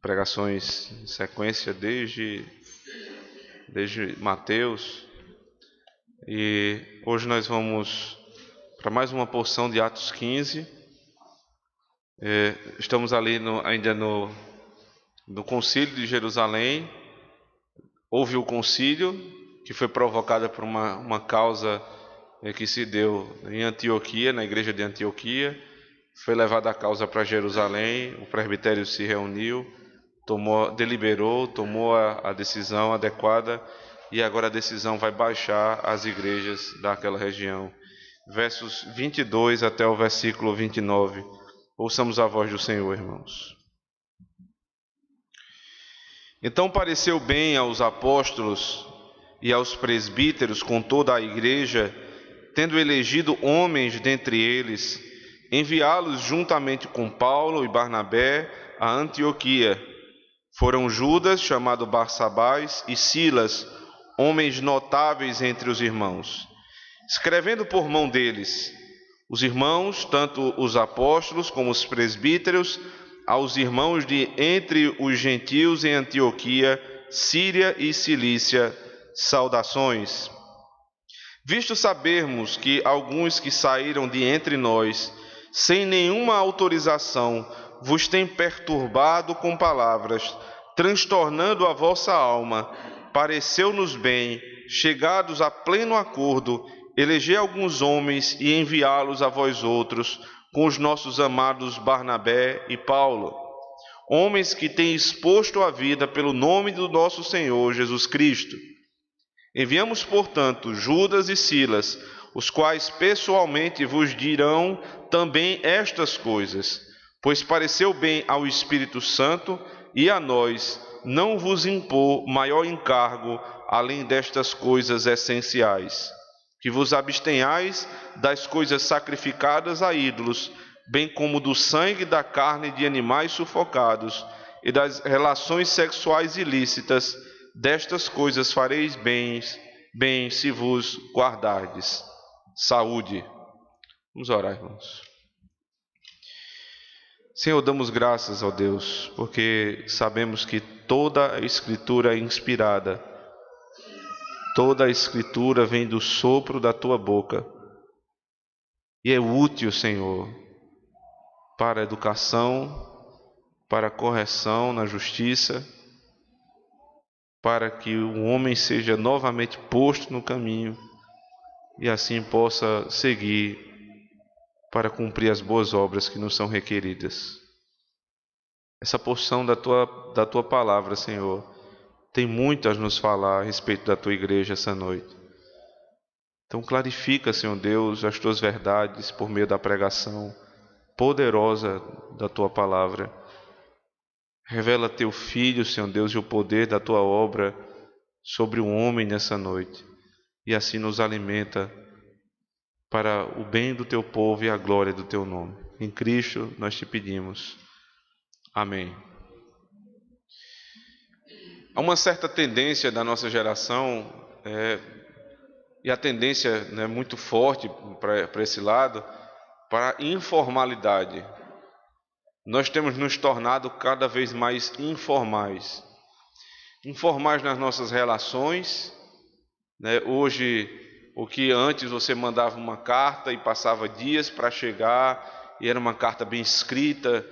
pregações em sequência desde Mateus, e hoje nós vamos para mais uma porção de Atos 15. Estamos ali ainda no Concílio de Jerusalém. Houve o concílio que foi provocado por uma causa que se deu em Antioquia, na igreja de Antioquia. Foi levada a causa para Jerusalém, o presbitério se reuniu, deliberou, tomou a decisão adequada, e agora a decisão vai baixar as igrejas daquela região. Versos 22 até o versículo 29. Ouçamos a voz do Senhor, irmãos. Então pareceu bem aos apóstolos e aos presbíteros com toda a igreja, tendo elegido homens dentre eles, enviá-los juntamente com Paulo e Barnabé a Antioquia. Foram Judas, chamado Barsabás, e Silas, homens notáveis entre os irmãos. Escrevendo por mão deles, os irmãos, tanto os apóstolos como os presbíteros, aos irmãos de entre os gentios em Antioquia, Síria e Cilícia, saudações. Visto sabermos que alguns que saíram de entre nós, sem nenhuma autorização, vos têm perturbado com palavras, transtornando a vossa alma, pareceu-nos bem, chegados a pleno acordo, eleger alguns homens e enviá-los a vós outros, com os nossos amados Barnabé e Paulo, homens que têm exposto a vida pelo nome do nosso Senhor Jesus Cristo. Enviamos, portanto, Judas e Silas, os quais pessoalmente vos dirão também estas coisas, pois pareceu bem ao Espírito Santo e a nós não vos impor maior encargo além destas coisas essenciais, que vos abstenhais das coisas sacrificadas a ídolos, bem como do sangue da carne de animais sufocados e das relações sexuais ilícitas. Destas coisas fareis bem se vos guardardes. Saúde. Vamos orar, irmãos. Senhor, damos graças ao Deus, porque sabemos que toda a Escritura é inspirada. Toda a Escritura vem do sopro da Tua boca e é útil, Senhor, para a educação, para a correção na justiça, para que o homem seja novamente posto no caminho e assim possa seguir para cumprir as boas obras que nos são requeridas. Essa porção da tua palavra, Senhor, tem muito a nos falar a respeito da Tua igreja essa noite. Então clarifica, Senhor Deus, as Tuas verdades por meio da pregação poderosa da Tua palavra. Revela Teu Filho, Senhor Deus, e o poder da Tua obra sobre o homem nessa noite. E assim nos alimenta para o bem do Teu povo e a glória do Teu nome. Em Cristo nós te pedimos. Amém. Há uma certa tendência da nossa geração, e a tendência muito forte para esse lado, para a informalidade. Nós temos nos tornado cada vez mais informais. Informais nas nossas relações. Hoje, o que antes você mandava uma carta e passava dias para chegar, e era uma carta bem escrita,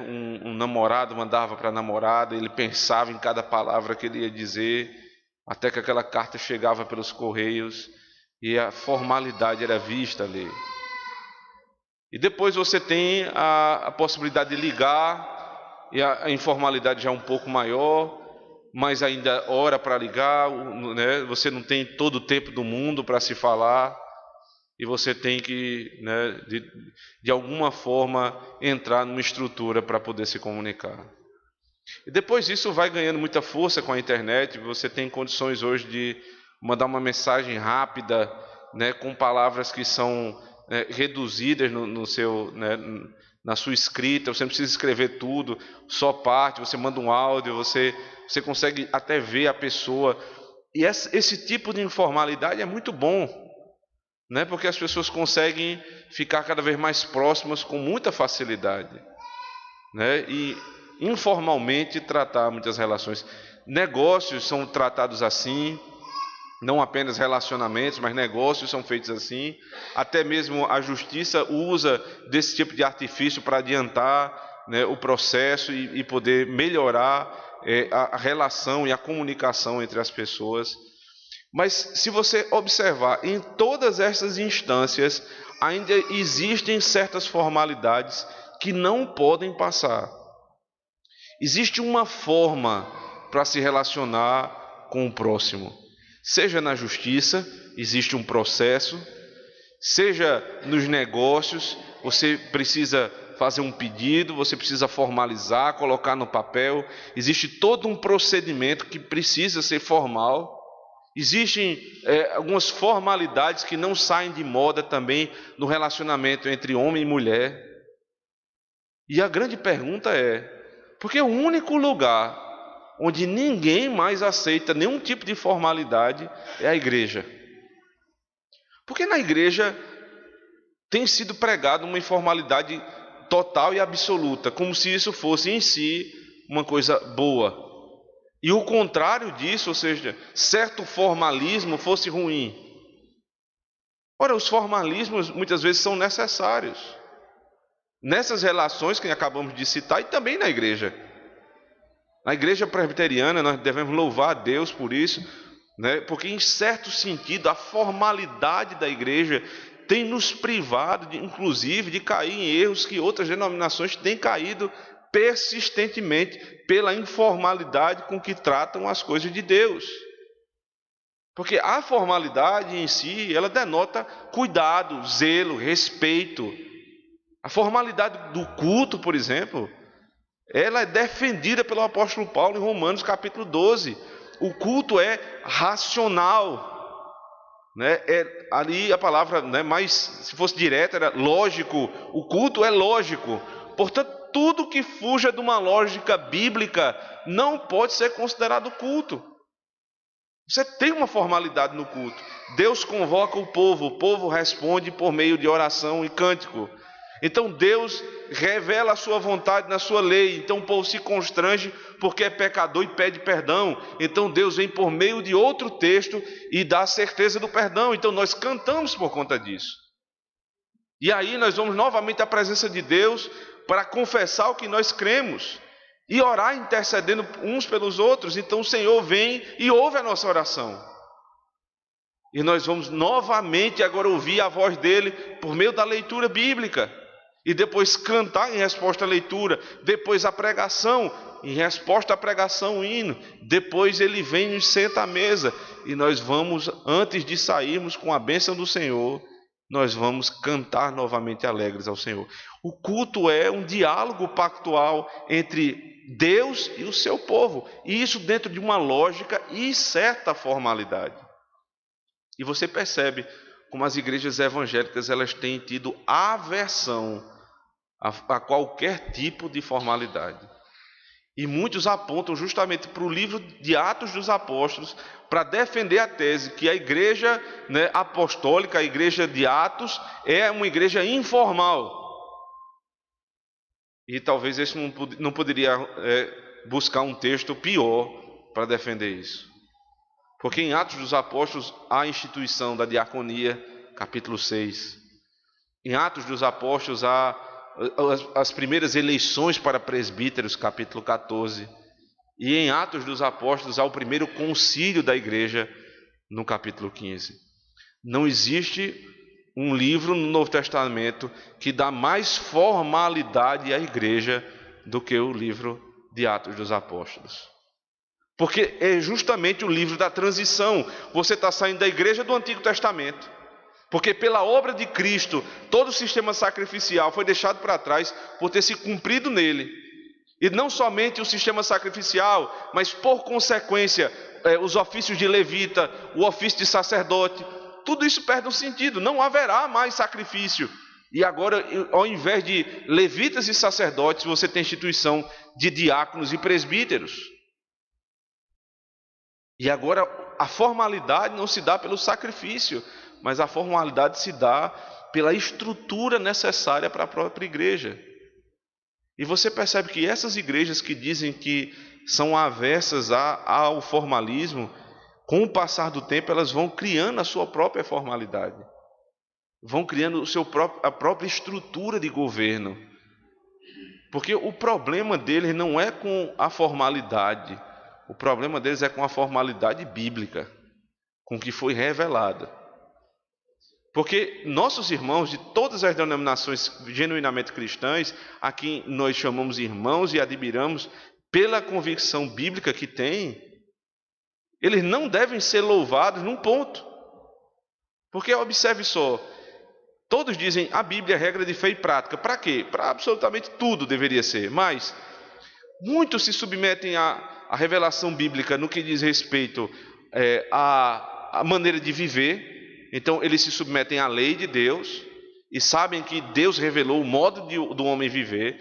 um namorado mandava para a namorada, ele pensava em cada palavra que ele ia dizer, até que aquela carta chegava pelos correios e a formalidade era vista ali. E depois você tem a possibilidade de ligar, e a informalidade já é um pouco maior, mas ainda hora para ligar, você não tem todo o tempo do mundo para se falar, e você tem que, de alguma forma, entrar numa estrutura para poder se comunicar. E depois isso vai ganhando muita força com a internet. Você tem condições hoje de mandar uma mensagem rápida, com palavras que são reduzidas na sua escrita. Você não precisa escrever tudo, só parte. Você manda um áudio, você consegue até ver a pessoa. E esse tipo de informalidade é muito bom, porque as pessoas conseguem ficar cada vez mais próximas com muita facilidade. E informalmente tratar muitas relações. Negócios são tratados assim, não apenas relacionamentos, mas negócios são feitos assim. Até mesmo a justiça usa desse tipo de artifício para adiantar, né, o processo e poder melhorar a relação e a comunicação entre as pessoas. Mas se você observar, em todas essas instâncias, ainda existem certas formalidades que não podem passar. Existe uma forma para se relacionar com o próximo. Seja na justiça, existe um processo. Seja nos negócios, você precisa fazer um pedido, você precisa formalizar, colocar no papel. Existe todo um procedimento que precisa ser formal. Existem algumas formalidades que não saem de moda também no relacionamento entre homem e mulher. E a grande pergunta é, por que o único lugar onde ninguém mais aceita nenhum tipo de formalidade é a igreja? Porque na igreja tem sido pregada uma informalidade total e absoluta, como se isso fosse em si uma coisa boa. E o contrário disso, ou seja, certo formalismo fosse ruim. Ora, os formalismos muitas vezes são necessários. Nessas relações que acabamos de citar e também na igreja. Na igreja presbiteriana nós devemos louvar a Deus por isso, né? Porque em certo sentido a formalidade da igreja tem nos privado, inclusive, de cair em erros que outras denominações têm caído persistentemente pela informalidade com que tratam as coisas de Deus. Porque a formalidade em si, ela denota cuidado, zelo, respeito. A formalidade do culto, por exemplo, ela é defendida pelo apóstolo Paulo em Romanos capítulo 12. O culto é racional, né? Ali a palavra, né, mais, se fosse direta, era lógico. O culto é lógico. Portanto, tudo que fuja de uma lógica bíblica não pode ser considerado culto. Você tem uma formalidade no culto. Deus convoca o povo responde por meio de oração e cântico. Então Deus revela a sua vontade na sua lei. Então o povo se constrange porque é pecador e pede perdão. Então Deus vem por meio de outro texto e dá a certeza do perdão. Então nós cantamos por conta disso. E aí nós vamos novamente à presença de Deus para confessar o que nós cremos e orar intercedendo uns pelos outros. Então o Senhor vem e ouve a nossa oração. E nós vamos novamente agora ouvir a voz dele por meio da leitura bíblica. E depois cantar em resposta à leitura. Depois a pregação, em resposta à pregação, o hino. Depois ele vem e nos senta à mesa. E nós vamos, antes de sairmos com a bênção do Senhor, nós vamos cantar novamente alegres ao Senhor. O culto é um diálogo pactual entre Deus e o seu povo. E isso dentro de uma lógica e certa formalidade. E você percebe como as igrejas evangélicas elas têm tido aversão a qualquer tipo de formalidade. E muitos apontam justamente para o livro de Atos dos Apóstolos para defender a tese que a igreja, né, apostólica, a igreja de Atos, é uma igreja informal. E talvez esse não poderia buscar um texto pior para defender isso. Porque em Atos dos Apóstolos há a instituição da diaconia, capítulo 6. Em Atos dos Apóstolos há as primeiras eleições para presbíteros, capítulo 14. E em Atos dos Apóstolos há o primeiro concílio da igreja, no capítulo 15. Não existe um livro no Novo Testamento que dá mais formalidade à igreja do que o livro de Atos dos Apóstolos. Porque é justamente o livro da transição. Você está saindo da igreja do Antigo Testamento. Porque pela obra de Cristo, todo o sistema sacrificial foi deixado para trás por ter se cumprido nele. E não somente o sistema sacrificial, mas por consequência, os ofícios de levita, o ofício de sacerdote, tudo isso perde um sentido. Não haverá mais sacrifício. E agora, ao invés de levitas e sacerdotes, você tem a instituição de diáconos e presbíteros. E agora a formalidade não se dá pelo sacrifício, mas a formalidade se dá pela estrutura necessária para a própria igreja. E você percebe que essas igrejas que dizem que são aversas ao formalismo, com o passar do tempo, elas vão criando a sua própria formalidade. Vão criando a própria estrutura de governo. Porque o problema deles não é com a formalidade. O problema deles é com a formalidade bíblica, com que foi revelada. Porque nossos irmãos de todas as denominações genuinamente cristãs, a quem nós chamamos irmãos e admiramos pela convicção bíblica que têm, eles não devem ser louvados num ponto. Porque observe só, todos dizem a Bíblia é regra de fé e prática. Para quê? Para absolutamente tudo deveria ser. Mas muitos se submetem à revelação bíblica no que diz respeito à maneira de viver. Então eles se submetem à lei de Deus e sabem que Deus revelou o modo do homem viver,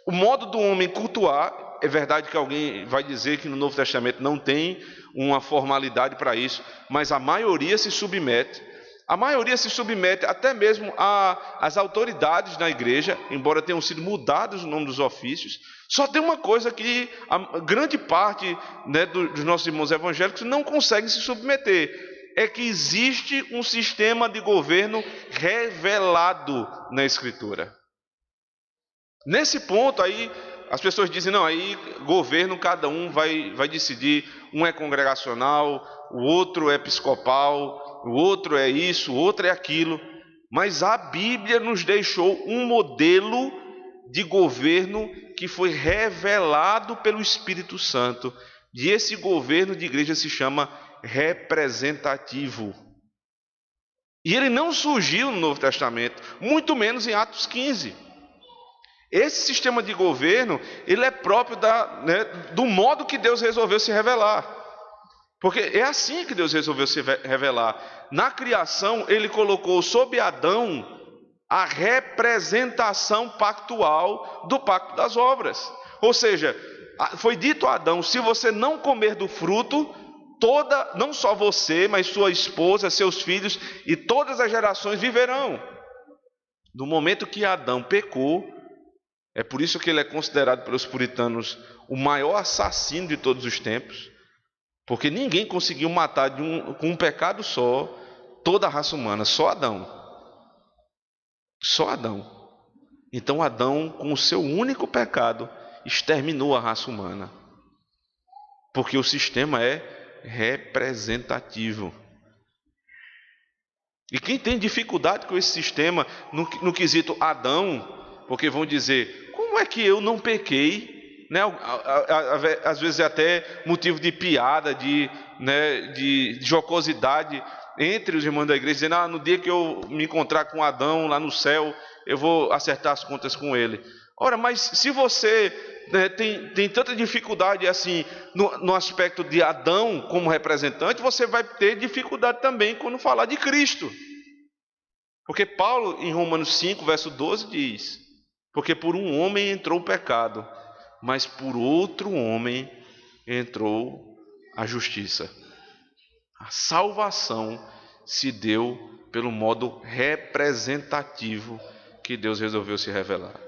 o modo do homem cultuar. É verdade que alguém vai dizer que no Novo Testamento não tem uma formalidade para isso, mas a maioria se submete. A maioria se submete até mesmo às autoridades na igreja, embora tenham sido mudados o nome dos ofícios. Só tem uma coisa que a grande parte, né, dos nossos irmãos evangélicos não conseguem se submeter: é que existe um sistema de governo revelado na Escritura. Nesse ponto aí, as pessoas dizem, não, aí governo cada um vai decidir, um é congregacional, o outro é episcopal, o outro é isso, o outro é aquilo. Mas a Bíblia nos deixou um modelo de governo que foi revelado pelo Espírito Santo. E esse governo de igreja se chama representativo. E ele não surgiu no Novo Testamento, muito menos em Atos 15. Esse sistema de governo, ele é próprio do modo que Deus resolveu se revelar. Porque é assim que Deus resolveu se revelar. Na criação, ele colocou sobre Adão a representação pactual do pacto das obras. Ou seja, foi dito a Adão: se você não comer do fruto, não só você, mas sua esposa, seus filhos e todas as gerações viverão. No momento que Adão pecou, é por isso que ele é considerado pelos puritanos o maior assassino de todos os tempos, porque ninguém conseguiu matar com um pecado só toda a raça humana, só Adão. Só Adão. Então Adão, com o seu único pecado, exterminou a raça humana, porque o sistema é representativo. E quem tem dificuldade com esse sistema no quesito Adão, porque vão dizer, como é que eu não pequei? Né? Às vezes é até motivo de piada, de jocosidade entre os irmãos da igreja, dizendo, no dia que eu me encontrar com Adão lá no céu, eu vou acertar as contas com ele. Ora, mas se você tem tanta dificuldade assim no aspecto de Adão como representante, você vai ter dificuldade também quando falar de Cristo. Porque Paulo, em Romanos 5, verso 12, diz: porque por um homem entrou o pecado, mas por outro homem entrou a justiça. A salvação se deu pelo modo representativo que Deus resolveu se revelar.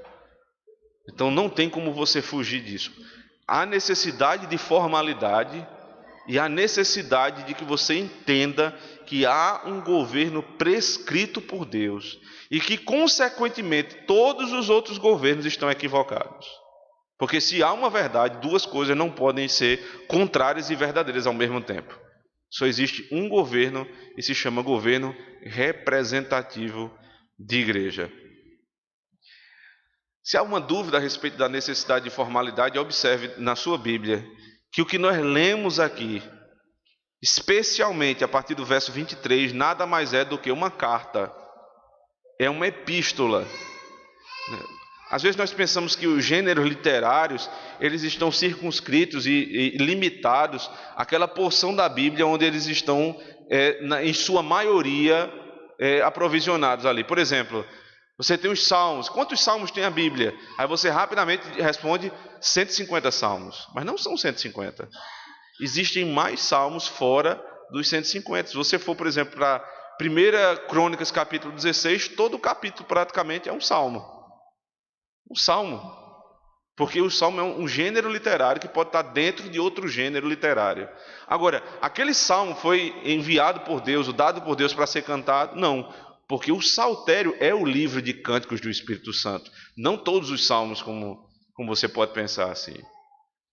Então não tem como você fugir disso. Há necessidade de formalidade e há necessidade de que você entenda que há um governo prescrito por Deus e que, consequentemente, todos os outros governos estão equivocados. Porque se há uma verdade, duas coisas não podem ser contrárias e verdadeiras ao mesmo tempo. Só existe um governo e se chama governo representativo de igreja. Se há uma dúvida a respeito da necessidade de formalidade, observe na sua Bíblia que o que nós lemos aqui, especialmente a partir do verso 23, nada mais é do que uma carta. É uma epístola. Às vezes nós pensamos que os gêneros literários, eles estão circunscritos e limitados àquela porção da Bíblia onde eles estão, em sua maioria, aprovisionados ali. Por exemplo, você tem os salmos. Quantos salmos tem a Bíblia? Aí você rapidamente responde 150 salmos. Mas não são 150. Existem mais salmos fora dos 150. Se você for, por exemplo, para 1 Crônicas, capítulo 16, todo o capítulo praticamente é um salmo. Um salmo. Porque o salmo é um gênero literário que pode estar dentro de outro gênero literário. Agora, aquele salmo foi enviado por Deus, ou dado por Deus para ser cantado? Não, porque o saltério é o livro de cânticos do Espírito Santo. Não todos os salmos, como você pode pensar assim.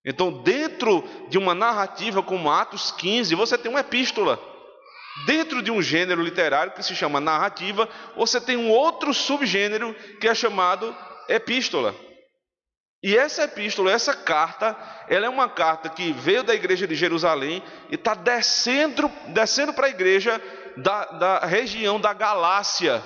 Então, dentro de uma narrativa como Atos 15, você tem uma epístola. Dentro de um gênero literário que se chama narrativa, você tem um outro subgênero que é chamado epístola. E essa epístola, essa carta, ela é uma carta que veio da igreja de Jerusalém e está descendo para a igreja da região da Galácia.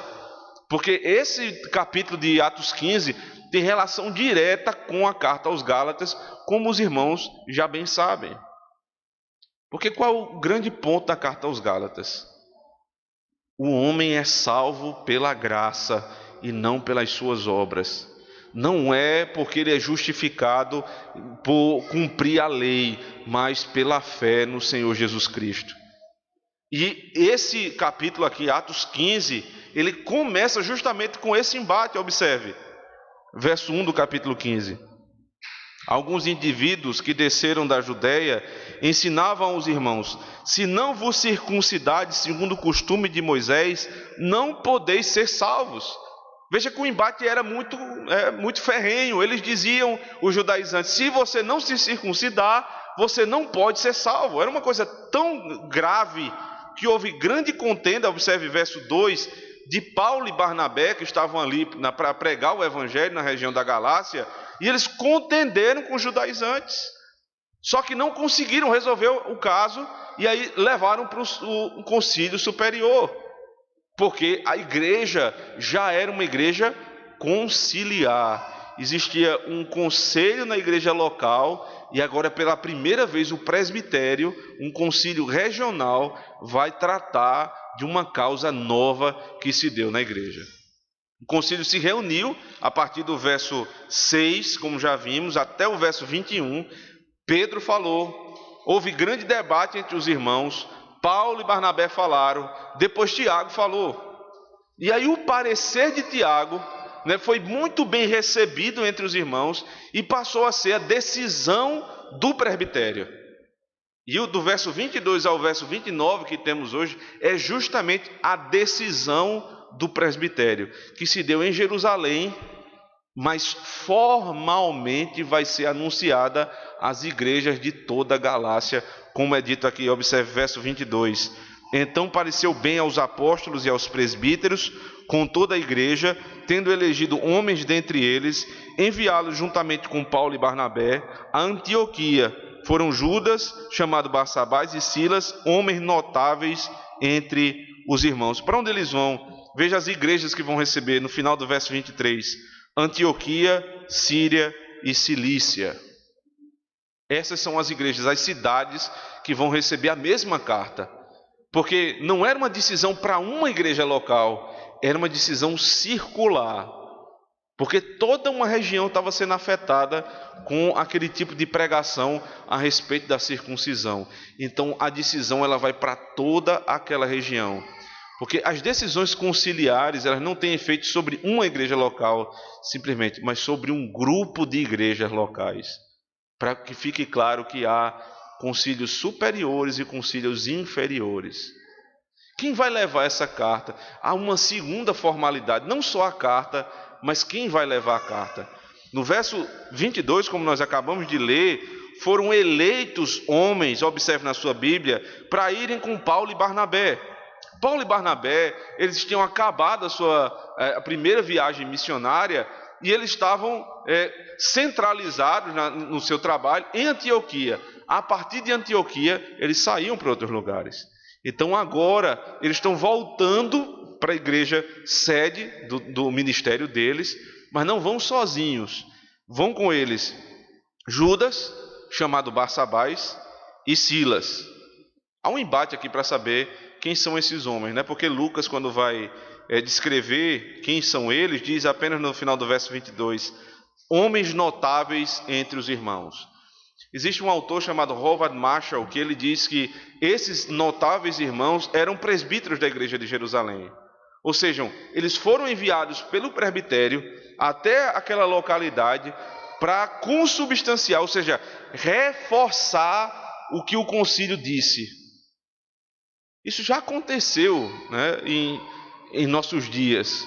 Porque esse capítulo de Atos 15 tem relação direta com a carta aos Gálatas, como os irmãos já bem sabem. Porque qual é o grande ponto da carta aos Gálatas? O homem é salvo pela graça e não pelas suas obras. Não é porque ele é justificado por cumprir a lei, mas pela fé no Senhor Jesus Cristo. E esse capítulo aqui, Atos 15, ele começa justamente com esse embate, observe. Verso 1 do capítulo 15. Alguns indivíduos que desceram da Judéia ensinavam aos irmãos: se não vos circuncidades segundo o costume de Moisés, não podeis ser salvos. Veja que o embate era muito ferrenho. Eles diziam, os judaizantes: se você não se circuncidar, você não pode ser salvo. Era uma coisa tão grave que houve grande contenda. Observe verso 2, de Paulo e Barnabé, que estavam ali para pregar o evangelho na região da Galácia, e eles contenderam com os judaizantes. Só que não conseguiram resolver o caso, e aí levaram para o concílio superior. Porque a igreja já era uma igreja conciliar. Existia um conselho na igreja local, e agora pela primeira vez o presbitério, um concílio regional, vai tratar de uma causa nova que se deu na igreja. O concílio se reuniu a partir do verso 6, como já vimos, até o verso 21. Pedro falou, houve grande debate entre os irmãos, Paulo e Barnabé falaram, depois Tiago falou. E aí o parecer de Tiago, foi muito bem recebido entre os irmãos e passou a ser a decisão do presbitério. E o do verso 22 ao verso 29 que temos hoje é justamente a decisão do presbitério, que se deu em Jerusalém, mas formalmente vai ser anunciada às igrejas de toda a Galácia, como é dito aqui, observe verso 22. Então pareceu bem aos apóstolos e aos presbíteros, com toda a igreja, tendo elegido homens dentre eles, enviá-los juntamente com Paulo e Barnabé a Antioquia. Foram Judas, chamado Barsabás, e Silas, homens notáveis entre os irmãos. Para onde eles vão? Veja as igrejas que vão receber no final do verso 23. Antioquia, Síria e Cilícia. Essas são as igrejas, as cidades que vão receber a mesma carta. Porque não era uma decisão para uma igreja local, era uma decisão circular. Porque toda uma região estava sendo afetada com aquele tipo de pregação a respeito da circuncisão. Então a decisão ela vai para toda aquela região. Porque as decisões conciliares elas não têm efeito sobre uma igreja local, simplesmente, mas sobre um grupo de igrejas locais. Para que fique claro que há concílios superiores e concílios inferiores. Quem vai levar essa carta? Há uma segunda formalidade, não só a carta, mas quem vai levar a carta? No verso 22, como nós acabamos de ler, foram eleitos homens, observe na sua Bíblia, para irem com Paulo e Barnabé. Paulo e Barnabé, eles tinham acabado a primeira viagem missionária e eles estavam centralizados no seu trabalho em Antioquia. A partir de Antioquia, eles saíam para outros lugares. Então agora, eles estão voltando para a igreja sede do ministério deles, mas não vão sozinhos. Vão com eles Judas, chamado Barsabás, e Silas. Há um embate aqui para saber quem são esses homens, né? Porque Lucas, quando vai descrever quem são eles, diz apenas no final do verso 22, homens notáveis entre os irmãos. Existe um autor chamado Howard Marshall, que ele diz que esses notáveis irmãos eram presbíteros da igreja de Jerusalém. Ou seja, eles foram enviados pelo presbitério até aquela localidade para consubstanciar, ou seja, reforçar o que o concílio disse. Isso já aconteceu, né, em nossos dias,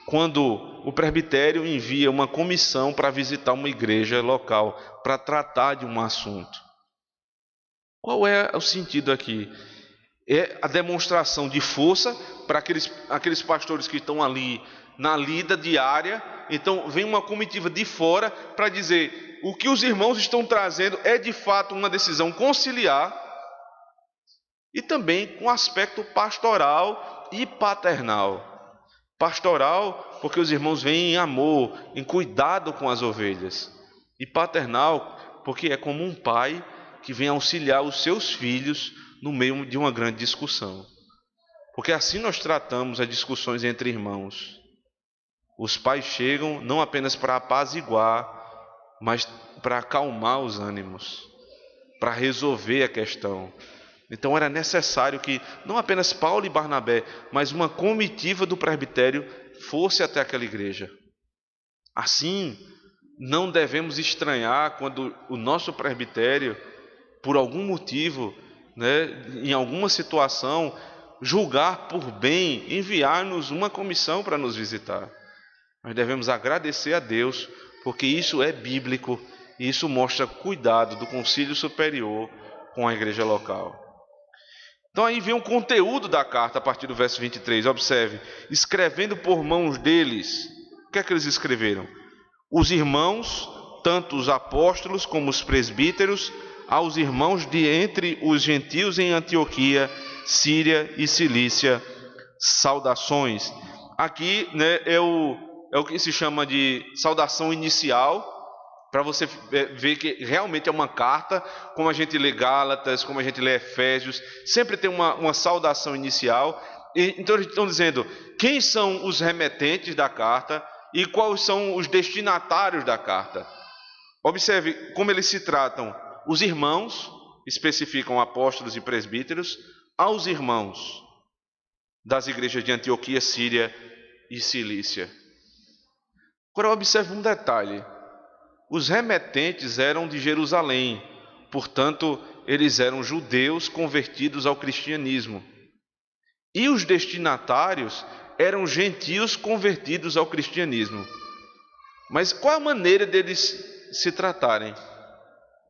quando o presbitério envia uma comissão para visitar uma igreja local, para tratar de um assunto. Qual é o sentido aqui? É a demonstração de força para aqueles pastores que estão ali na lida diária. Então vem uma comitiva de fora para dizer: o que os irmãos estão trazendo é de fato uma decisão conciliar, e também com aspecto pastoral e paternal. Pastoral, porque os irmãos vêm em amor, em cuidado com as ovelhas. E paternal, porque é como um pai que vem auxiliar os seus filhos no meio de uma grande discussão. Porque assim nós tratamos as discussões entre irmãos. Os pais chegam não apenas para apaziguar, mas para acalmar os ânimos, para resolver a questão. Então era necessário que não apenas Paulo e Barnabé, mas uma comitiva do presbitério fosse até aquela igreja. Assim, não devemos estranhar quando o nosso presbitério, por algum motivo, né, em alguma situação, julgar por bem enviar-nos uma comissão para nos visitar. Nós devemos agradecer a Deus, porque isso é bíblico e isso mostra cuidado do concílio superior com a igreja local. Então aí vem o conteúdo da carta a partir do verso 23, observe: escrevendo por mãos deles. O que é que eles escreveram? Os irmãos, tanto os apóstolos como os presbíteros, aos irmãos de entre os gentios em Antioquia, Síria e Cilícia, saudações. Aqui, né, é o que se chama de saudação inicial, para você ver que realmente é uma carta, como a gente lê Gálatas, como a gente lê Efésios, sempre tem uma saudação inicial. Então eles estão dizendo quem são os remetentes da carta e quais são os destinatários da carta. Observe como eles se tratam. Os irmãos, especificam apóstolos e presbíteros, aos irmãos das igrejas de Antioquia, Síria e Cilícia. Agora observe um detalhe. Os remetentes eram de Jerusalém, portanto, eles eram judeus convertidos ao cristianismo. E os destinatários eram gentios convertidos ao cristianismo. Mas qual a maneira deles se tratarem?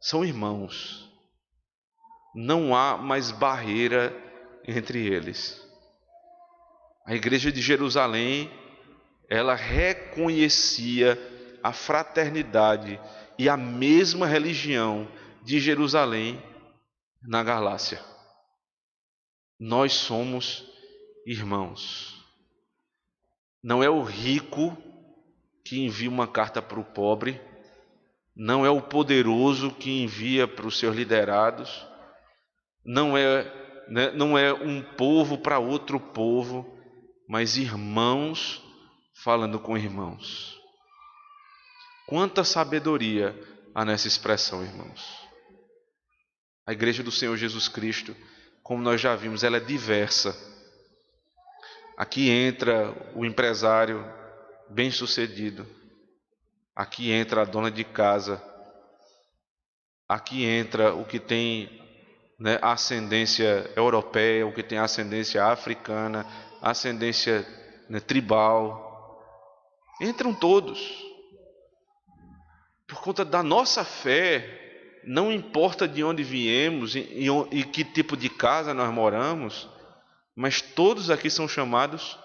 São irmãos. Não há mais barreira entre eles. A igreja de Jerusalém, ela reconhecia a fraternidade e a mesma religião de Jerusalém na Galácia. Nós somos irmãos. Não é o rico que envia uma carta para o pobre, não é o poderoso que envia para os seus liderados, não é um povo para outro povo, mas irmãos falando com irmãos. Quanta sabedoria há nessa expressão, irmãos. A igreja do Senhor Jesus Cristo, como nós já vimos, ela é diversa. Aqui entra o empresário bem-sucedido. Aqui entra a dona de casa. Aqui entra o que tem, né, ascendência europeia, o que tem ascendência africana, ascendência, né, tribal. Entram todos. Por conta da nossa fé, não importa de onde viemos e que tipo de casa nós moramos, mas todos aqui são chamados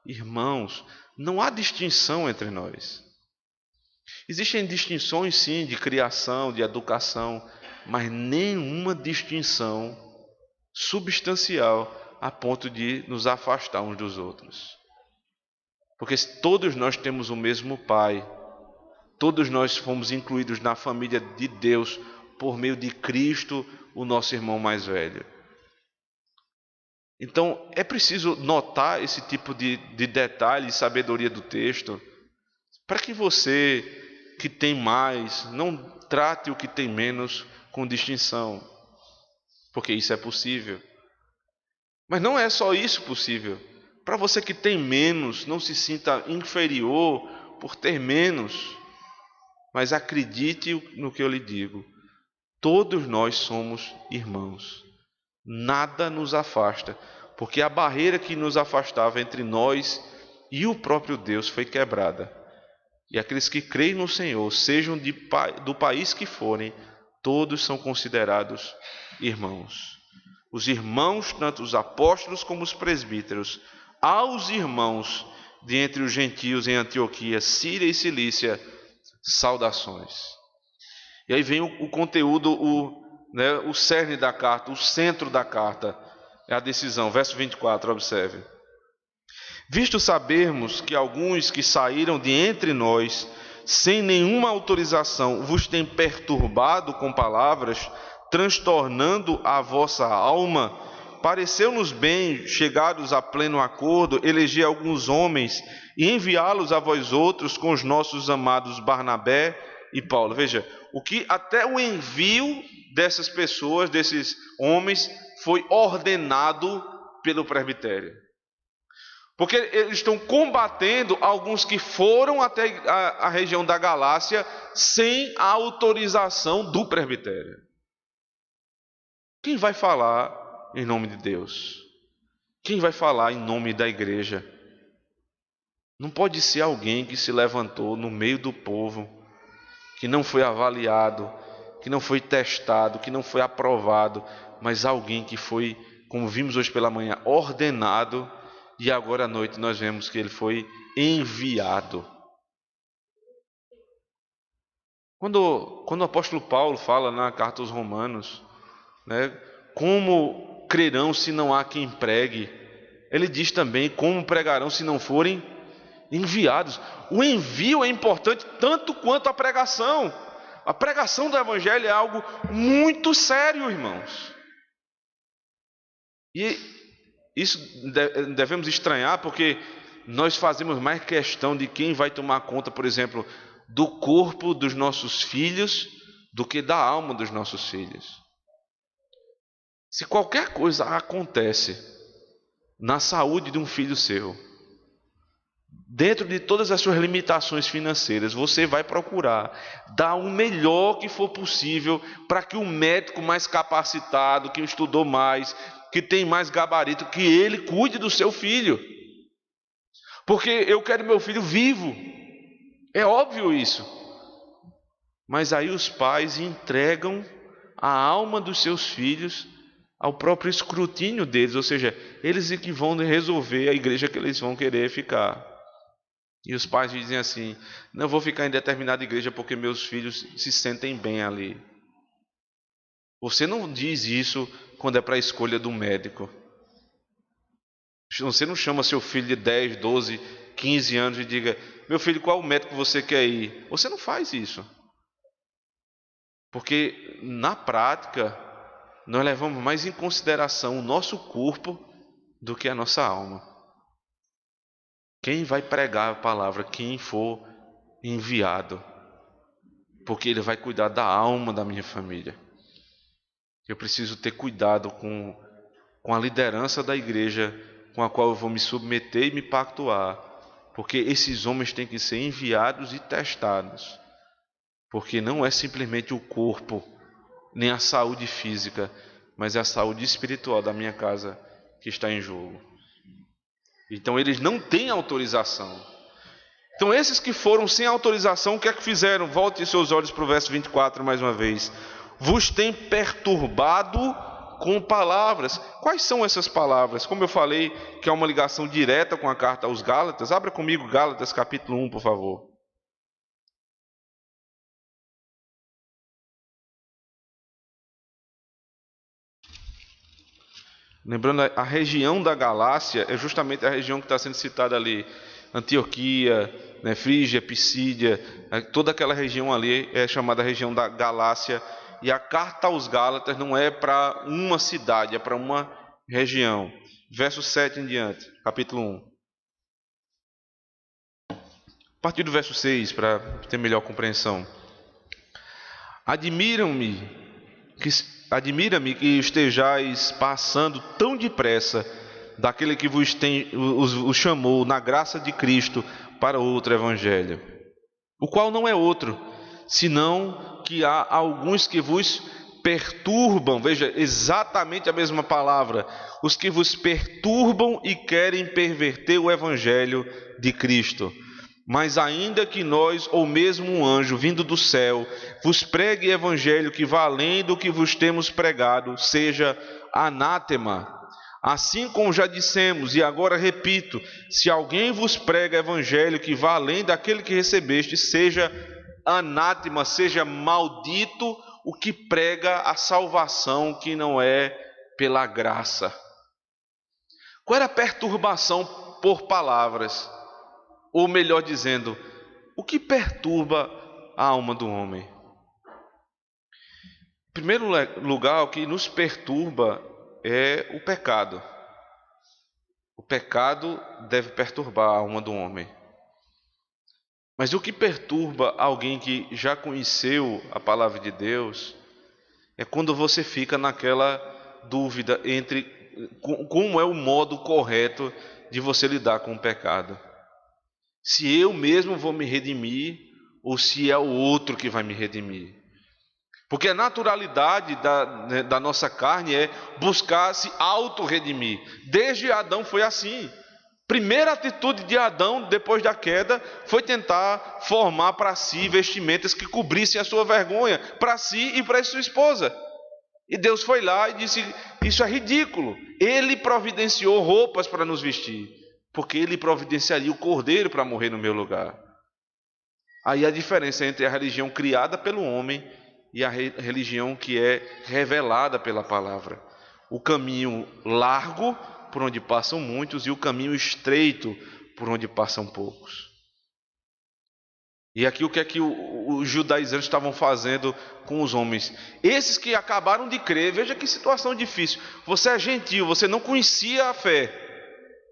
irmãos. Não há distinção entre nós. Existem distinções, sim, de criação, de educação, mas nenhuma distinção substancial a ponto de nos afastar uns dos outros. Porque todos nós temos o mesmo Pai. Todos nós fomos incluídos na família de Deus por meio de Cristo, o nosso irmão mais velho. Então, é preciso notar esse tipo de detalhe e sabedoria do texto, para que você que tem mais não trate o que tem menos com distinção, porque isso é possível. Mas não é só isso possível. Para você que tem menos, não se sinta inferior por ter menos. mas acredite no que eu lhe digo. Todos nós somos irmãos. Nada nos afasta, porque a barreira que nos afastava entre nós e o próprio Deus foi quebrada. E aqueles que creem no Senhor, sejam do país que forem, todos são considerados irmãos. Os irmãos, tanto os apóstolos como os presbíteros, aos irmãos de entre os gentios em Antioquia, Síria e Cilícia, saudações. E aí vem o conteúdo, o cerne da carta, o centro da carta, é a decisão. Verso 24, observe. Visto sabermos que alguns que saíram de entre nós, sem nenhuma autorização, vos têm perturbado com palavras, transtornando a vossa alma, pareceu-nos bem, chegados a pleno acordo, eleger alguns homens e enviá-los a vós outros com os nossos amados Barnabé e Paulo. Veja, o que até o envio dessas pessoas, desses homens, foi ordenado pelo presbitério. Porque eles estão combatendo alguns que foram até a região da Galácia sem a autorização do presbitério. Quem vai falar em nome de Deus? Quem vai falar em nome da igreja? Não pode ser alguém que se levantou no meio do povo, que não foi avaliado, que não foi testado, que não foi aprovado, mas alguém que foi, como vimos hoje pela manhã, ordenado. E agora à noite nós vemos que ele foi enviado. Quando o apóstolo Paulo fala na carta aos Romanos, como crerão se não há quem pregue, ele diz também como pregarão se não forem enviados. O envio é importante tanto quanto a pregação. A pregação do evangelho é algo muito sério, irmãos. E isso devemos estranhar, porque nós fazemos mais questão de quem vai tomar conta, por exemplo, do corpo dos nossos filhos, do que da alma dos nossos filhos. Se qualquer coisa acontece na saúde de um filho seu, dentro de todas as suas limitações financeiras, você vai procurar dar o melhor que for possível para que o médico mais capacitado, que estudou mais, que tem mais gabarito, que ele cuide do seu filho. Porque eu quero meu filho vivo. É óbvio isso. Mas aí os pais entregam a alma dos seus filhos ao próprio escrutínio deles, ou seja, eles é que vão resolver a igreja que eles vão querer ficar. E os pais dizem assim: não vou ficar em determinada igreja porque meus filhos se sentem bem ali. Você não diz isso quando é para a escolha do médico. Você não chama seu filho de 10, 12, 15 anos e diga: meu filho, qual médico você quer ir? Você não faz isso. Porque na prática, nós levamos mais em consideração o nosso corpo do que a nossa alma. Quem vai pregar a palavra? Quem for enviado. Porque ele vai cuidar da alma da minha família. Eu preciso ter cuidado com a liderança da igreja com a qual eu vou me submeter e me pactuar, porque esses homens têm que ser enviados e testados, porque não é simplesmente o corpo, nem a saúde física, mas é a saúde espiritual da minha casa que está em jogo. Então eles não têm autorização. Então esses que foram sem autorização, o que é que fizeram? Volte seus olhos para o verso 24 mais uma vez. Vos tem perturbado com palavras. Quais são essas palavras? Como eu falei, que há uma ligação direta com a carta aos Gálatas. Abra comigo Gálatas capítulo 1, por favor. Lembrando, a região da Galácia é justamente a região que está sendo citada ali. Antioquia, Frígia, Pisídia, toda aquela região ali é chamada região da Galácia. E a carta aos Gálatas não é para uma cidade, é para uma região. Verso 7 em diante, capítulo 1. A partir do verso 6, para ter melhor compreensão. Admira-me que estejais passando tão depressa daquele que os chamou na graça de Cristo para outro evangelho, o qual não é outro, senão que há alguns que vos perturbam. Veja, exatamente a mesma palavra. Os que vos perturbam e querem perverter o evangelho de Cristo. Mas ainda que nós, ou mesmo um anjo vindo do céu, vos pregue evangelho que vá além do que vos temos pregado, seja anátema. Assim como já dissemos, e agora repito, se alguém vos prega evangelho que vá além daquele que recebeste, seja anátema, seja maldito o que prega a salvação que não é pela graça. Qual era a perturbação por palavras? Ou melhor dizendo, o que perturba a alma do homem? Em primeiro lugar, o que nos perturba é o pecado. O pecado deve perturbar a alma do homem. Mas o que perturba alguém que já conheceu a palavra de Deus é quando você fica naquela dúvida entre como é o modo correto de você lidar com o pecado. Se eu mesmo vou me redimir ou se é o outro que vai me redimir. Porque a naturalidade da nossa carne é buscar se auto-redimir. Desde Adão foi assim. Primeira atitude de Adão, depois da queda, foi tentar formar para si vestimentas que cobrissem a sua vergonha, para si e para sua esposa. E Deus foi lá e disse, isso é ridículo. Ele providenciou roupas para nos vestir, porque ele providenciaria o cordeiro para morrer no meu lugar. Aí a diferença entre a religião criada pelo homem e a religião que é revelada pela palavra. O caminho largo, por onde passam muitos, e o caminho estreito, por onde passam poucos. E aqui o que é que os judaizantes estavam fazendo com os homens? Esses que acabaram de crer, veja que situação difícil. Você é gentil, você não conhecia a fé.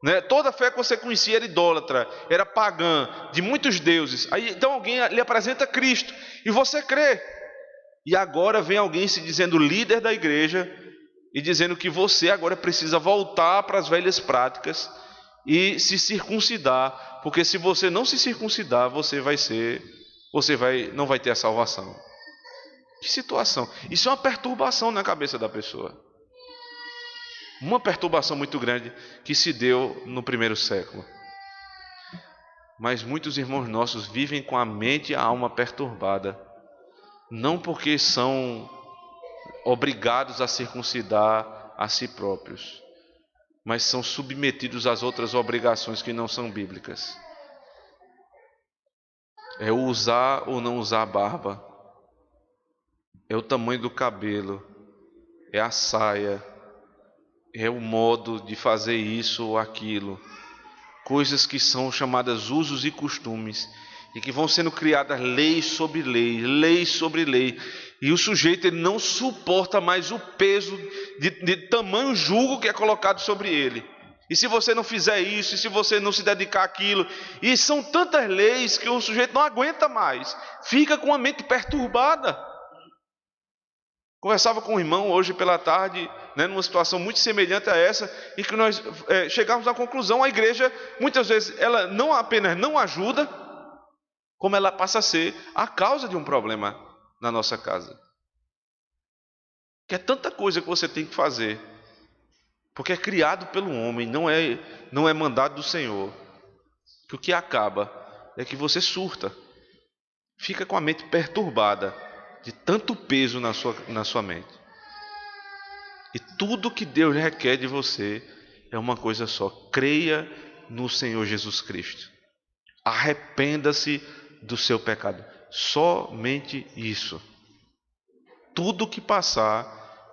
Né? Toda a fé que você conhecia era idólatra, era pagã, de muitos deuses. Aí, então alguém lhe apresenta Cristo, e você crê. E agora vem alguém se dizendo líder da igreja, e dizendo que você agora precisa voltar para as velhas práticas e se circuncidar, porque se você não se circuncidar, não vai ter a salvação. Que situação! Isso é uma perturbação na cabeça da pessoa. Uma perturbação muito grande que se deu no primeiro século. Mas muitos irmãos nossos vivem com a mente e a alma perturbada, não porque são obrigados a circuncidar a si próprios, mas são submetidos às outras obrigações que não são bíblicas. É o usar ou não usar a barba, é o tamanho do cabelo, é a saia, é o modo de fazer isso ou aquilo. Coisas que são chamadas usos e costumes, e que vão sendo criadas leis sobre lei, lei sobre lei. E o sujeito ele não suporta mais o peso de tamanho jugo que é colocado sobre ele. E se você não fizer isso, e se você não se dedicar àquilo, e são tantas leis que o sujeito não aguenta mais, fica com a mente perturbada. Conversava com um irmão hoje pela tarde, numa situação muito semelhante a essa, e que nós chegamos à conclusão, a igreja muitas vezes ela não apenas não ajuda, como ela passa a ser a causa de um problema na nossa casa. Que é tanta coisa que você tem que fazer, porque é criado pelo homem, não é mandado do Senhor, que o que acaba é que você surta, fica com a mente perturbada de tanto peso na sua mente. E tudo que Deus requer de você é uma coisa só: creia no Senhor Jesus Cristo, arrependa-se do seu pecado, somente isso. Tudo que passar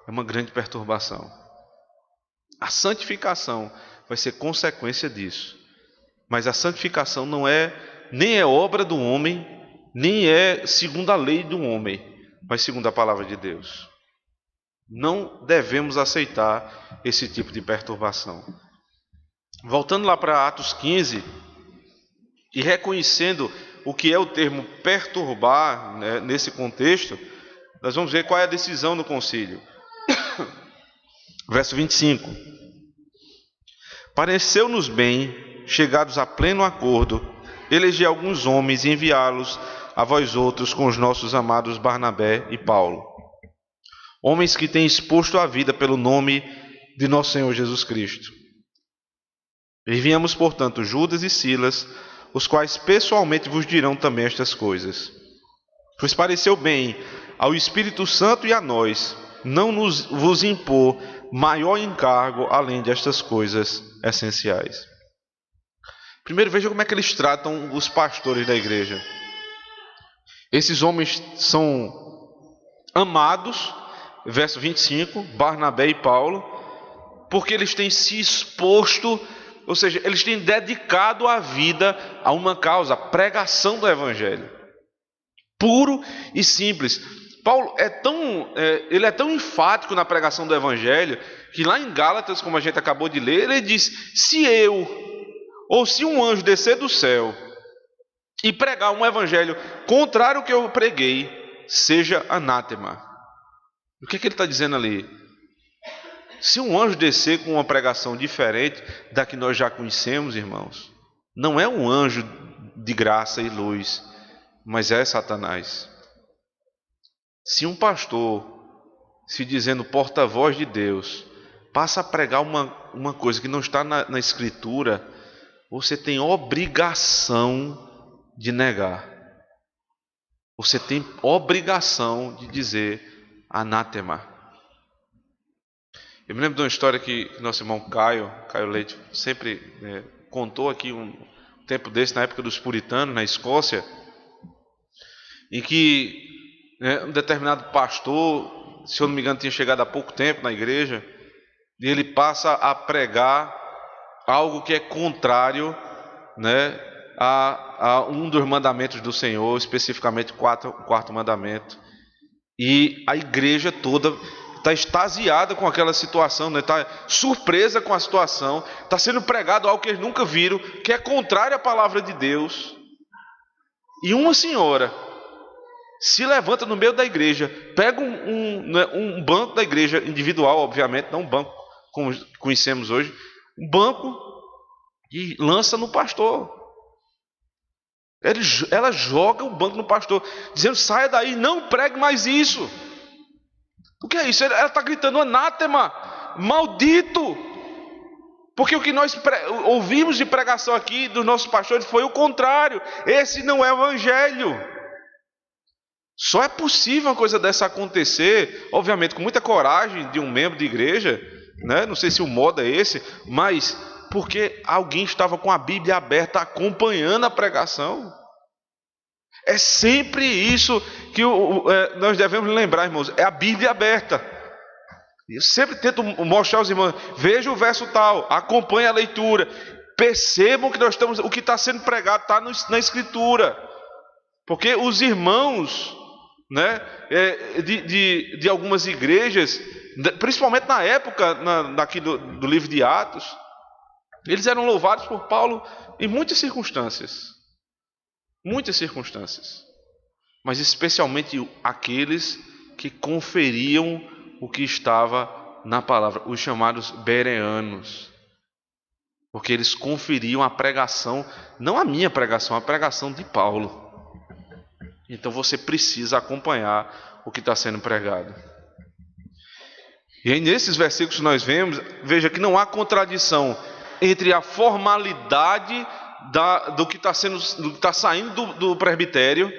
é uma grande perturbação. A santificação vai ser consequência disso, mas a santificação nem é obra do homem, nem é segundo a lei do homem, mas segundo a palavra de Deus. Não devemos aceitar esse tipo de perturbação. Voltando lá para Atos 15, e reconhecendo o que é o termo perturbar, nesse contexto, nós vamos ver qual é a decisão do concílio. Verso 25. Pareceu-nos bem, chegados a pleno acordo, eleger alguns homens e enviá-los a vós outros com os nossos amados Barnabé e Paulo, homens que têm exposto a vida pelo nome de nosso Senhor Jesus Cristo. Enviamos, portanto, Judas e Silas, os quais pessoalmente vos dirão também estas coisas. Pois pareceu bem ao Espírito Santo e a nós não vos impor maior encargo além destas coisas essenciais. Primeiro, veja como é que eles tratam os pastores da igreja. Esses homens são amados, verso 25, Barnabé e Paulo, porque eles têm se exposto, ou seja, eles têm dedicado a vida a uma causa, a pregação do Evangelho. Puro e simples. Paulo ele é tão enfático na pregação do Evangelho, que lá em Gálatas, como a gente acabou de ler, ele diz: se eu, ou se um anjo descer do céu e pregar um Evangelho contrário ao que eu preguei, seja anátema. O que é que ele está dizendo ali? Se um anjo descer com uma pregação diferente da que nós já conhecemos, irmãos, não é um anjo de graça e luz, mas é Satanás. Se um pastor, se dizendo porta-voz de Deus, passa a pregar uma coisa que não está na Escritura, você tem obrigação de negar. Você tem obrigação de dizer anátema. Eu me lembro de uma história que nosso irmão Caio Leite sempre contou aqui um tempo desse, na época dos puritanos, na Escócia, em que um determinado pastor, se eu não me engano, tinha chegado há pouco tempo na igreja, e ele passa a pregar algo que é contrário, a um dos mandamentos do Senhor, especificamente o quarto mandamento. E a igreja toda está extasiada com aquela situação, está surpresa com a situação, está sendo pregado algo que eles nunca viram, que é contrário à palavra de Deus. E uma senhora se levanta no meio da igreja, pega um banco da igreja, individual, obviamente, não um banco como conhecemos hoje, um banco, e lança no pastor. Ela joga o banco no pastor, dizendo: saia daí, não pregue mais isso. O que é isso? Ela está gritando anátema, maldito. Porque o que nós ouvimos de pregação aqui dos nossos pastores foi o contrário. Esse não é o evangelho. Só é possível uma coisa dessa acontecer, obviamente com muita coragem de um membro de igreja, não sei se o modo é esse, mas porque alguém estava com a Bíblia aberta acompanhando a pregação. É sempre isso que nós devemos lembrar, irmãos, é a Bíblia aberta. Eu sempre tento mostrar aos irmãos: veja o verso tal, acompanhe a leitura, percebam que o que está sendo pregado está na Escritura. Porque os irmãos de algumas igrejas, principalmente na época daqui do livro de Atos, eles eram louvados por Paulo em muitas circunstâncias, mas especialmente aqueles que conferiam o que estava na palavra, os chamados bereanos, porque eles conferiam a pregação, não a minha pregação, a pregação de Paulo. Então você precisa acompanhar o que está sendo pregado. E aí nesses versículos nós veja que não há contradição entre a formalidade do que está saindo do presbitério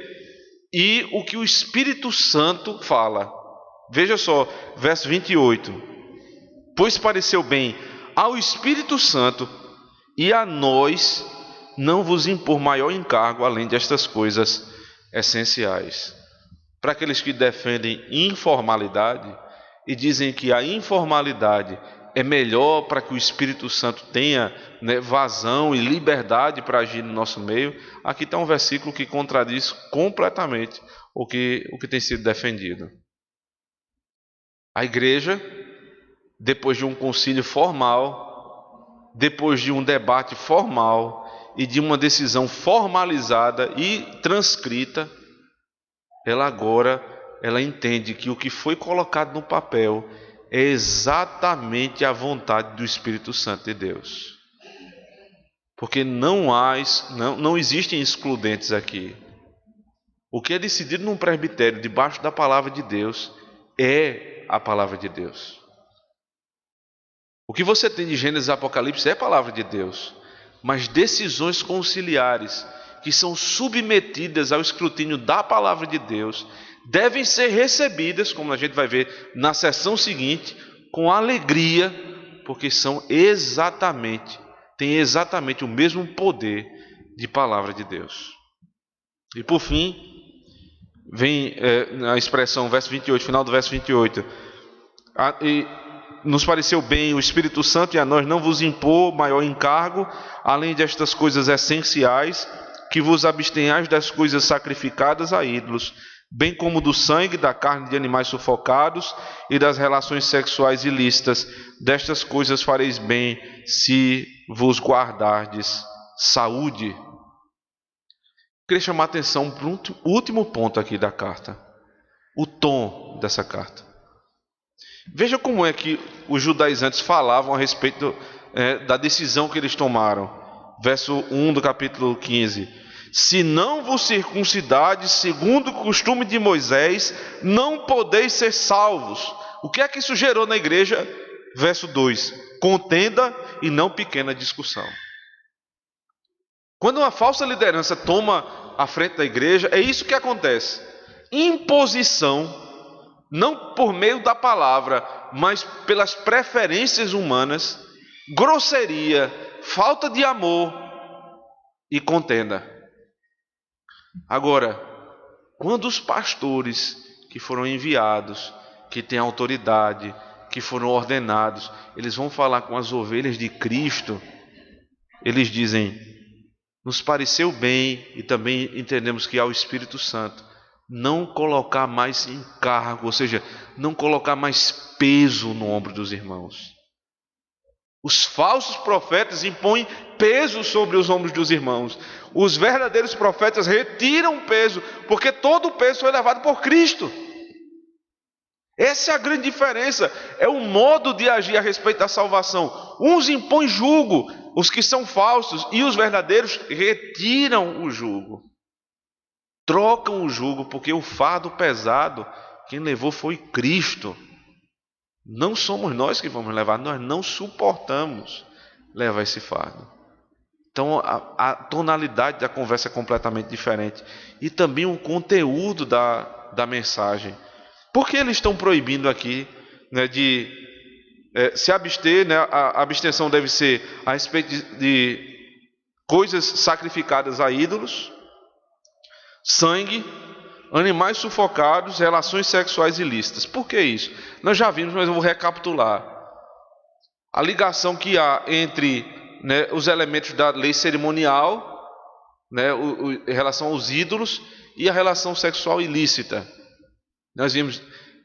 e o que o Espírito Santo fala. Veja só, verso 28. Pois pareceu bem ao Espírito Santo e a nós não vos impor maior encargo além destas coisas essenciais. Para aqueles que defendem informalidade e dizem que a informalidade é melhor para que o Espírito Santo tenha vazão e liberdade para agir no nosso meio, aqui está um versículo que contradiz completamente o que tem sido defendido. A igreja, depois de um concílio formal, depois de um debate formal e de uma decisão formalizada e transcrita, ela entende que o que foi colocado no papel é exatamente a vontade do Espírito Santo de Deus. Porque não existem excludentes aqui. O que é decidido num presbitério debaixo da palavra de Deus é a palavra de Deus. O que você tem de Gênesis e Apocalipse é a palavra de Deus. Mas decisões conciliares que são submetidas ao escrutínio da palavra de Deus devem ser recebidas, como a gente vai ver na sessão seguinte, com alegria, porque têm exatamente o mesmo poder de palavra de Deus. E por fim, vem a expressão, verso 28, final do verso 28. E nos pareceu bem o Espírito Santo e a nós não vos impor maior encargo, além destas coisas essenciais, que vos abstenhais das coisas sacrificadas a ídolos, bem como do sangue, da carne de animais sufocados e das relações sexuais ilícitas. Destas coisas fareis bem se vos guardardes saúde. Queria chamar a atenção para um último ponto aqui da carta. O tom dessa carta. Veja como é que os judaizantes falavam a respeito da decisão que eles tomaram. Verso 1 do capítulo 15. Se não vos circuncidades segundo o costume de Moisés, não podeis ser salvos. O que é que isso gerou na igreja? Verso 2. Contenda e não pequena discussão. Quando uma falsa liderança toma a frente da igreja, é isso que acontece. Imposição, não por meio da palavra, mas pelas preferências humanas, grosseria, falta de amor e contenda. Agora, quando os pastores que foram enviados, que têm autoridade, que foram ordenados, eles vão falar com as ovelhas de Cristo, eles dizem: nos pareceu bem, e também entendemos que ao Espírito Santo, não colocar mais encargo, ou seja, não colocar mais peso no ombro dos irmãos. Os falsos profetas impõem peso sobre os ombros dos irmãos. Os verdadeiros profetas retiram peso, porque todo o peso foi levado por Cristo. Essa é a grande diferença, é o modo de agir a respeito da salvação. Uns impõem jugo, os que são falsos, e os verdadeiros retiram o jugo. Trocam o jugo, porque o fardo pesado, quem levou foi Cristo. Não somos nós que vamos levar, nós não suportamos levar esse fardo. Então a tonalidade da conversa é completamente diferente. E também o conteúdo da mensagem. Por que eles estão proibindo aqui, né, de se abster, né? A abstenção deve ser a respeito de coisas sacrificadas a ídolos, sangue, animais sufocados, relações sexuais ilícitas. Por que isso? Nós já vimos, mas eu vou recapitular. A ligação que há entre, né, os elementos da lei cerimonial, né, em relação aos ídolos, e a relação sexual ilícita. Nós vimos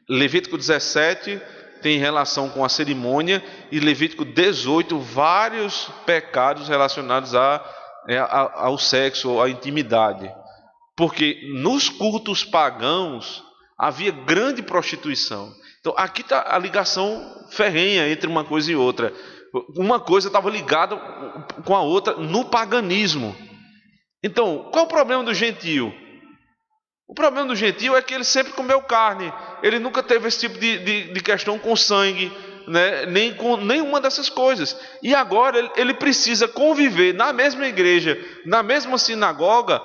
Levítico 17 tem relação com a cerimônia, e Levítico 18 vários pecados relacionados ao sexo, à intimidade. Porque nos cultos pagãos havia grande prostituição. Então aqui está a ligação ferrenha entre uma coisa e outra. Uma coisa estava ligada com a outra no paganismo. Então, qual o problema do gentio? O problema do gentio é que ele sempre comeu carne. Ele nunca teve esse tipo de questão com sangue, né? Nem com nenhuma dessas coisas. E agora ele precisa conviver na mesma igreja, na mesma sinagoga,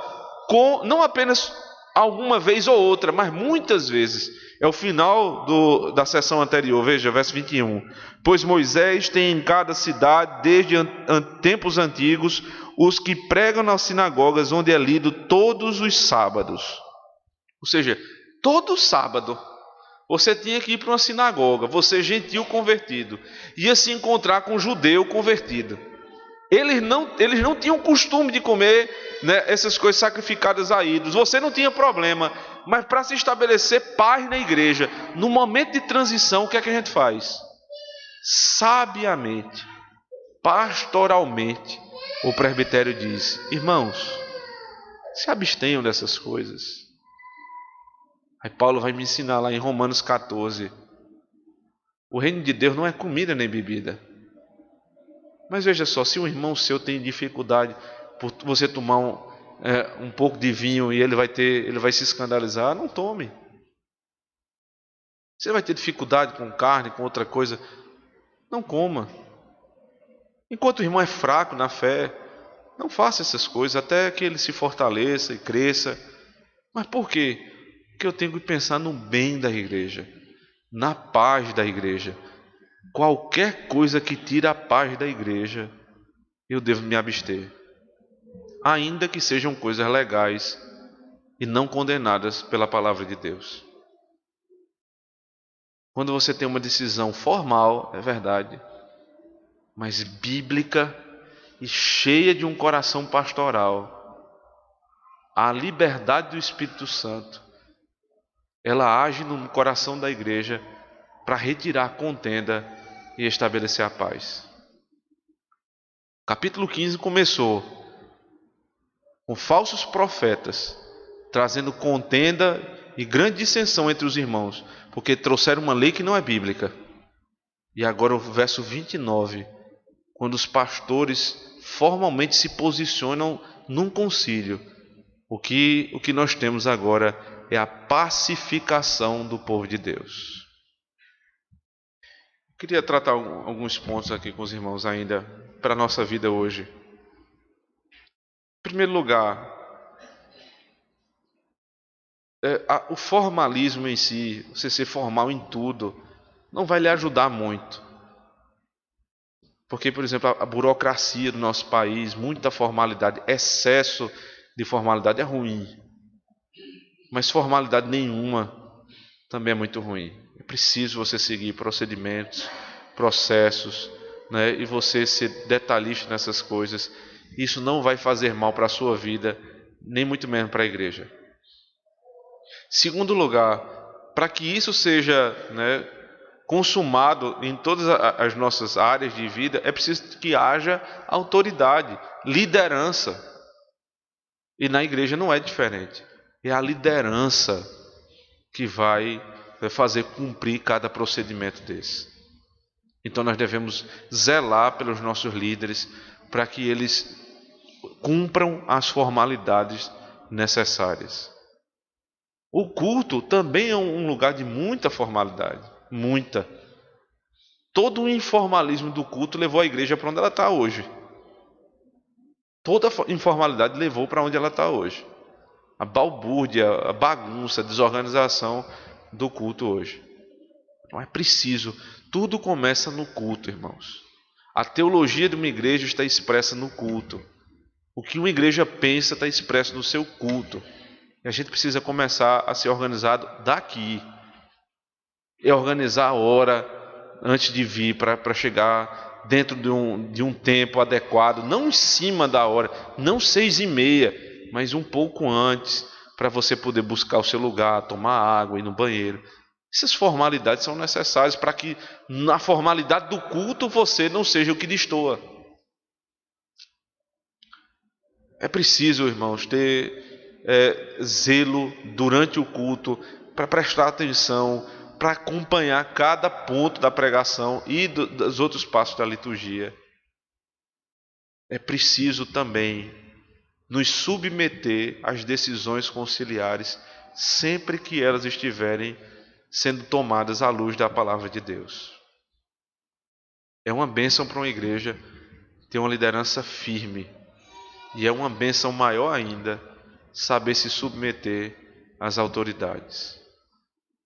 com não apenas alguma vez ou outra, mas muitas vezes. É o final da sessão anterior, veja, verso 21. Pois Moisés tem em cada cidade, desde tempos antigos, os que pregam nas sinagogas, onde é lido todos os sábados. Ou seja, todo sábado você tinha que ir para uma sinagoga, você gentil convertido, ia se encontrar com um judeu convertido. Eles não tinham costume de comer, né, essas coisas sacrificadas a ídolos. Você não tinha problema, mas para se estabelecer paz na igreja, no momento de transição, o que é que a gente faz? Sabiamente, pastoralmente, o presbitério diz: irmãos, se abstenham dessas coisas. Aí Paulo vai me ensinar lá em Romanos 14. O reino de Deus não é comida nem bebida. Mas veja só, se um irmão seu tem dificuldade por você tomar um pouco de vinho e ele vai se escandalizar, não tome. Você vai ter dificuldade com carne, com outra coisa, não coma. Enquanto o irmão é fraco na fé, não faça essas coisas até que ele se fortaleça e cresça. Mas por quê? Porque eu tenho que pensar no bem da igreja, na paz da igreja. Qualquer coisa que tire a paz da igreja, eu devo me abster. Ainda que sejam coisas legais e não condenadas pela palavra de Deus. Quando você tem uma decisão formal, é verdade, mas bíblica e cheia de um coração pastoral, a liberdade do Espírito Santo, ela age no coração da igreja para retirar a contenda e estabelecer a paz. Capítulo 15 começou com falsos profetas, trazendo contenda e grande dissensão entre os irmãos, porque trouxeram uma lei que não é bíblica. E agora o verso 29, quando os pastores formalmente se posicionam num concílio, o que nós temos agora é a pacificação do povo de Deus. Eu queria tratar alguns pontos aqui com os irmãos ainda para a nossa vida hoje. Em primeiro lugar, o formalismo em si, você ser formal em tudo, não vai lhe ajudar muito. Porque, por exemplo, a burocracia do nosso país, muita formalidade, excesso de formalidade é ruim. Mas formalidade nenhuma também é muito ruim. É preciso você seguir procedimentos, processos, né? E você ser detalhista nessas coisas. Isso não vai fazer mal para a sua vida, nem muito menos para a igreja. Segundo lugar, para que isso seja, né, consumado em todas as nossas áreas de vida, é preciso que haja autoridade, liderança. E na igreja não é diferente. É a liderança que vai fazer cumprir cada procedimento desse. Então nós devemos zelar pelos nossos líderes para que eles cumpram as formalidades necessárias. O culto também é um lugar de muita formalidade, muita. Todo o informalismo do culto levou a igreja para onde ela está hoje. Toda a informalidade levou para onde ela está hoje. A balbúrdia, a bagunça, a desorganização do culto hoje. Não é preciso. Tudo começa no culto, irmãos. A teologia de uma igreja está expressa no culto. O que uma igreja pensa está expresso no seu culto. E a gente precisa começar a ser organizado daqui. É organizar a hora antes de vir para chegar dentro de um tempo adequado. Não em cima da hora, não 6:30. Mas um pouco antes, para você poder buscar o seu lugar, tomar água, ir no banheiro. Essas formalidades são necessárias para que na formalidade do culto você não seja o que destoa. É preciso, irmãos, ter zelo durante o culto, para prestar atenção, para acompanhar cada ponto da pregação e dos outros passos da liturgia. É preciso também nos submeter às decisões conciliares sempre que elas estiverem sendo tomadas à luz da palavra de Deus. É uma bênção para uma igreja ter uma liderança firme, e é uma bênção maior ainda saber se submeter às autoridades.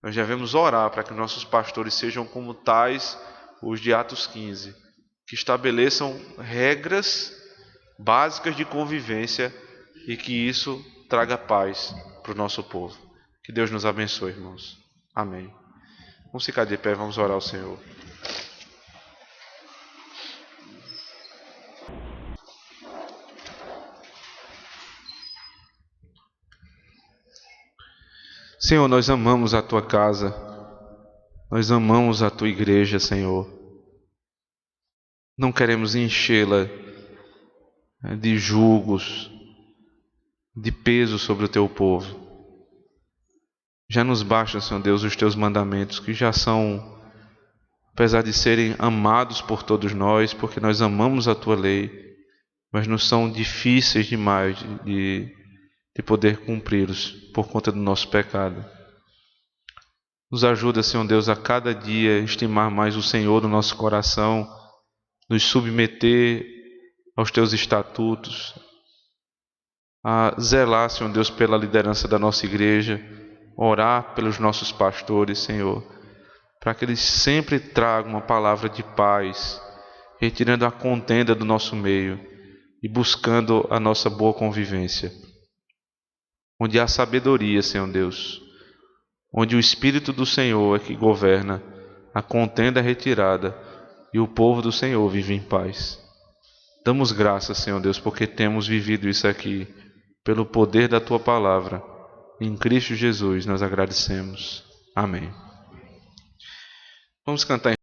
Nós devemos orar para que nossos pastores sejam como tais os de Atos 15, que estabeleçam regras básicas de convivência e que isso traga paz para o nosso povo. Que Deus nos abençoe, irmãos. Amém. Vamos ficar de pé, vamos orar ao Senhor. Senhor, nós amamos a Tua casa, nós amamos a Tua igreja, Senhor. Não queremos enchê-la de julgos, de peso sobre o Teu povo. Já nos basta, Senhor Deus, os Teus mandamentos, que já são, apesar de serem amados por todos nós, porque nós amamos a Tua lei, mas não são difíceis demais de de poder cumpri-los por conta do nosso pecado. Nos ajuda, Senhor Deus, a cada dia estimar mais o Senhor no nosso coração, nos submeter aos Teus estatutos, a zelar, Senhor Deus, pela liderança da nossa igreja, orar pelos nossos pastores, Senhor, para que eles sempre tragam uma palavra de paz, retirando a contenda do nosso meio e buscando a nossa boa convivência. Onde há sabedoria, Senhor Deus, onde o Espírito do Senhor é que governa, a contenda é retirada e o povo do Senhor vive em paz. Damos graças, Senhor Deus, porque temos vivido isso aqui, pelo poder da Tua palavra. Em Cristo Jesus nós agradecemos. Amém. Vamos cantar.